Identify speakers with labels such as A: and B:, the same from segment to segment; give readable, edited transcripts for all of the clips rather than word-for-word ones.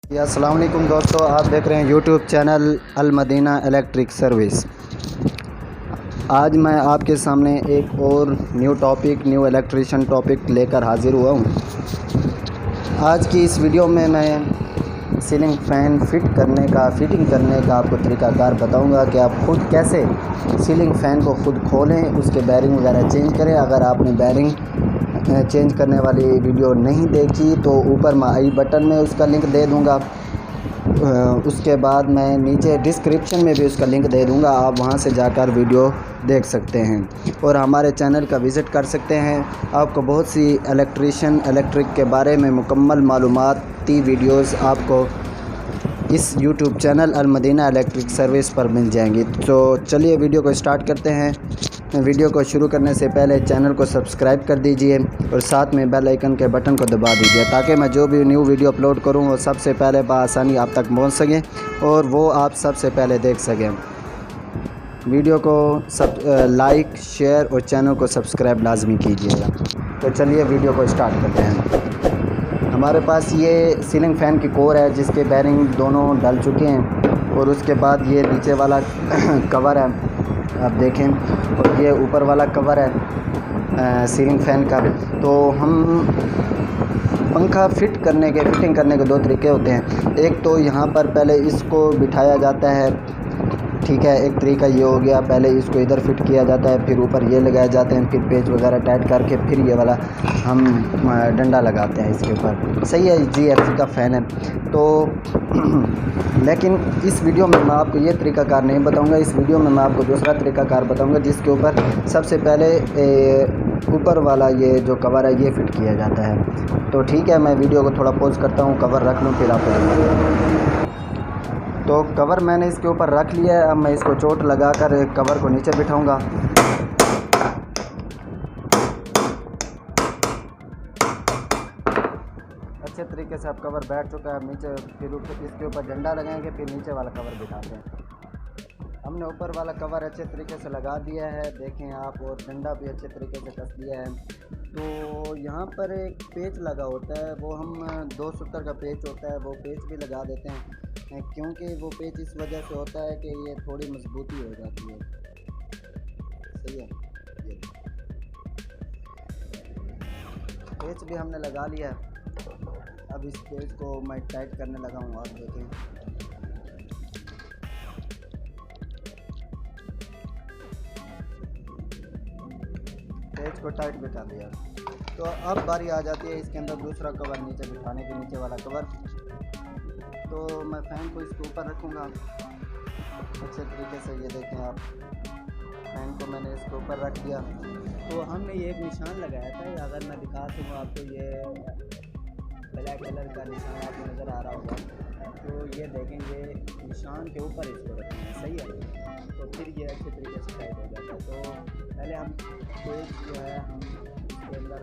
A: अस्सलाम वालेकुम दोस्तों, आप देख रहे हैं YouTube channel Madina electric service. आज मैं आपके सामने एक और न्यू इलेक्ट्रिशियन टॉपिक लेकर हाज़िर हुआ हूँ। आज की इस वीडियो में मैं सीलिंग फ़ैन फिटिंग करने का आपको तरीक़ाकार बताऊंगा कि आप खुद कैसे सीलिंग फ़ैन को खुद खोलें, उसके बैरिंग वगैरह चेंज करें। अगर आपने बैरिंग चेंज करने वाली वीडियो नहीं देखी तो ऊपर मैं आई बटन में उसका लिंक दे दूंगा। उसके बाद मैं नीचे डिस्क्रिप्शन में भी उसका लिंक दे दूंगा, आप वहां से जाकर वीडियो देख सकते हैं और हमारे चैनल का विज़िट कर सकते हैं। आपको बहुत सी इलेक्ट्रिशियन इलेक्ट्रिक के बारे में मुकम्मल मालूमाती वीडियोज़ आपको इस YouTube channel Madina electric service पर मिल जाएंगी। तो चलिए वीडियो को स्टार्ट करते हैं। वीडियो को शुरू करने से पहले चैनल को सब्सक्राइब कर दीजिए और साथ में बेल आइकन के बटन को दबा दीजिए ताकि मैं जो भी न्यू वीडियो अपलोड करूं वो सबसे पहले बआसानी आप तक पहुंच सके और वो आप सबसे पहले देख सकें। वीडियो को लाइक, शेयर और चैनल को सब्सक्राइब लाजमी कीजिएगा। तो चलिए वीडियो को स्टार्ट करते हैं। हमारे पास ये सीलिंग फ़ैन की कोर है जिसके बैरिंग दोनों डल चुके हैं और उसके बाद ये नीचे वाला कवर है, आप देखें, और ये ऊपर वाला कवर है सीलिंग फ़ैन का। तो हम पंखा फिटिंग करने के दो तरीके होते हैं। एक तो यहाँ पर पहले इसको बिठाया जाता है, ठीक है। एक तरीका ये हो गया, पहले इसको इधर फिट किया जाता है, फिर ऊपर ये लगाए जाते हैं, फिर पेच वगैरह टाइट करके फिर ये वाला हम डंडा लगाते हैं इसके ऊपर। सही है, GFC का फ़ैन है। तो लेकिन इस वीडियो में मैं आपको ये तरीकाकार नहीं बताऊंगा। इस वीडियो में मैं आपको दूसरा तरीकाकार बताऊंगा जिसके ऊपर सबसे पहले ऊपर वाला ये जो कवर है ये फिट किया जाता है। तो ठीक है, मैं वीडियो को थोड़ा पॉज करता हूँ, कवर रख लूँ, फिर आपको बताऊँगा। तो कवर मैंने इसके ऊपर रख लिया है। अब मैं इसको चोट लगाकर कवर को नीचे बिठाऊंगा। अच्छे तरीके से अब कवर बैठ चुका है नीचे। फिर इसके ऊपर डंडा लगाएंगे, फिर नीचे वाला कवर बिठाते हैं। हमने ऊपर वाला कवर अच्छे तरीके से लगा दिया है, देखें आप, और डंडा भी अच्छे तरीके से कस दिया है। तो यहाँ पर एक पेच लगा होता है, वो हम 2 सूत्र का पेच होता है, वो पेच भी लगा देते हैं क्योंकि वो पेच इस वजह से होता है कि ये थोड़ी मजबूती हो जाती है। सही है, ये पेच भी हमने लगा लिया है। अब इस पेच को मैं टाइट करने लगा हूँ, आप देखें। पेच को टाइट बिठा दिया। तो अब बारी आ जाती है इसके अंदर दूसरा कवर नीचे बिठाने के, नीचे वाला कवर। तो मैं फ़ैन को इसके ऊपर रखूँगा अच्छे तरीके से। ये देखें आप, फ़ैन को मैंने इसके ऊपर रख दिया। तो हमने ये एक निशान लगाया था, अगर मैं दिखा दूँगा आपको, ये ब्लैक कलर का निशान आपको नज़र आ रहा होगा। तो ये देखें, ये निशान के ऊपर इसको रखेंगे। सही है, तो फिर ये अच्छे तरीके से टाइट हो जाता है। तो पहले हम पेज जो है हम इसके अंदर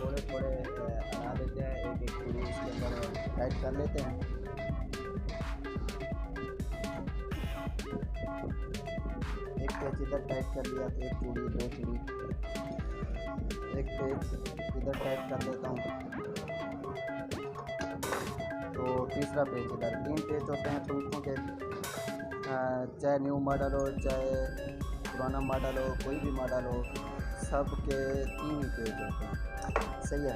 A: थोड़े हटा देते हैं, एक चूड़ी इसके अंदर टाइट कर लेते हैं। एक पेज इधर टाइट कर लिया, तो एक चूड़ी, 2 चूड़ी, एक पेज इधर टाइट कर देता हूँ, तो तीसरा पेज इधर। 3 पेज होते हैं पंखों के, चाहे न्यू मॉडल हो चाहे पुराना मॉडल हो, कोई भी मॉडल हो, सब के 3 ही पेज होते हैं। सही है।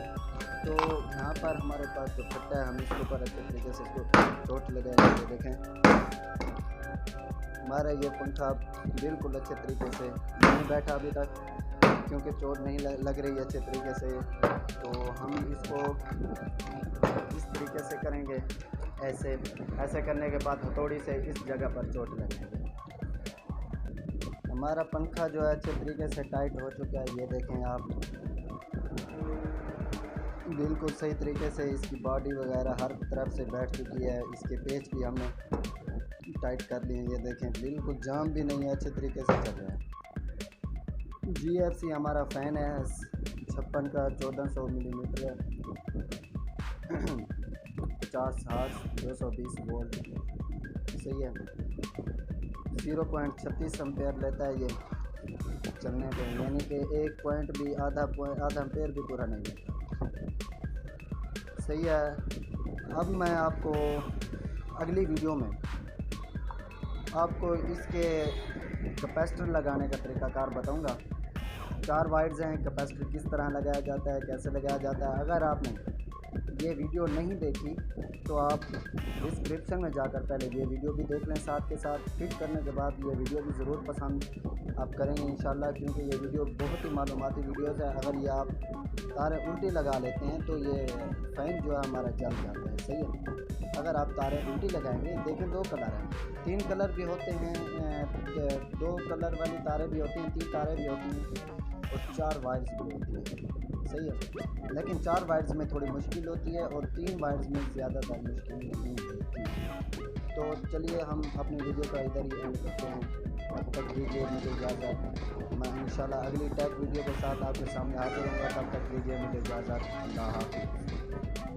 A: तो यहाँ पर हमारे पास जो फट्टा है, हम इसके ऊपर अच्छे तरीके से इसको चोट लगाएंगे। देखें हमारा ये पंखा बिल्कुल अच्छे तरीके से नहीं बैठा अभी तक, क्योंकि चोट नहीं लग रही अच्छे तरीके से। तो हम इसको इस तरीके से करेंगे, ऐसे करने के बाद हथौड़ी से इस जगह पर चोट लगाएंगे। हमारा पंखा जो है अच्छे तरीके से टाइट हो चुका है, ये देखें आप, बिल्कुल सही तरीके से इसकी बॉडी वगैरह हर तरफ से बैठ चुकी है। इसके पेच भी हमने टाइट कर लिए, ये देखें, बिल्कुल जाम भी नहीं है, अच्छे तरीके से चल रहा है। GFC हमारा फ़ैन है 56 का, 1400 मिलीमीटर है, 50 हर्ट्ज, 220 वोल्ट। सही है, 0.36 एम्पेयर लेता है ये चलने पे, यानी कि 1 पॉइंट भी आधा एम्पेयर भी पूरा नहीं लेता। सही है। अब मैं आपको अगली वीडियो में आपको इसके कैपेसिटर लगाने का तरीक़ाकार बताऊंगा। 4 वायर्स हैं, कैपेसिटर किस तरह लगाया जाता है, कैसे लगाया जाता है। अगर आपने ये वीडियो नहीं देखी तो आप डिस्क्रिप्शन में जाकर पहले ये वीडियो भी देख लें, साथ के साथ फिट करने के बाद ये वीडियो भी ज़रूर पसंद आप करेंगे इंशाल्लाह, क्योंकि ये वीडियो बहुत ही मालूमाती वीडियोज़ है। अगर ये आप तारें उल्टी लगा लेते हैं तो ये फ़ैन जो है हमारा जल जाता है, सही है। अगर आप तारें उल्टी लगाएंगे, देखें 2 कलर हैं, 3 कलर भी होते हैं, 2 कलर वाली तारें भी होती हैं, 3 तारें भी होती हैं और 4 वायर्स भी होती हैं, सही है। लेकिन 4 वायर्स में थोड़ी मुश्किल होती है और 3 वायर्स में ज़्यादातर मुश्किल नहीं होती है। तो चलिए हम अपनी वीडियो का इधर ही एंड करते हैं। तब तक दीजिए मुझे इजाज़त। मैं इंशाल्लाह अगली टेक वीडियो के साथ आपके सामने हाजिर होऊंगा। तब तक दीजिए मुझे इजाज़त। अल्लाह हाफ़िज़।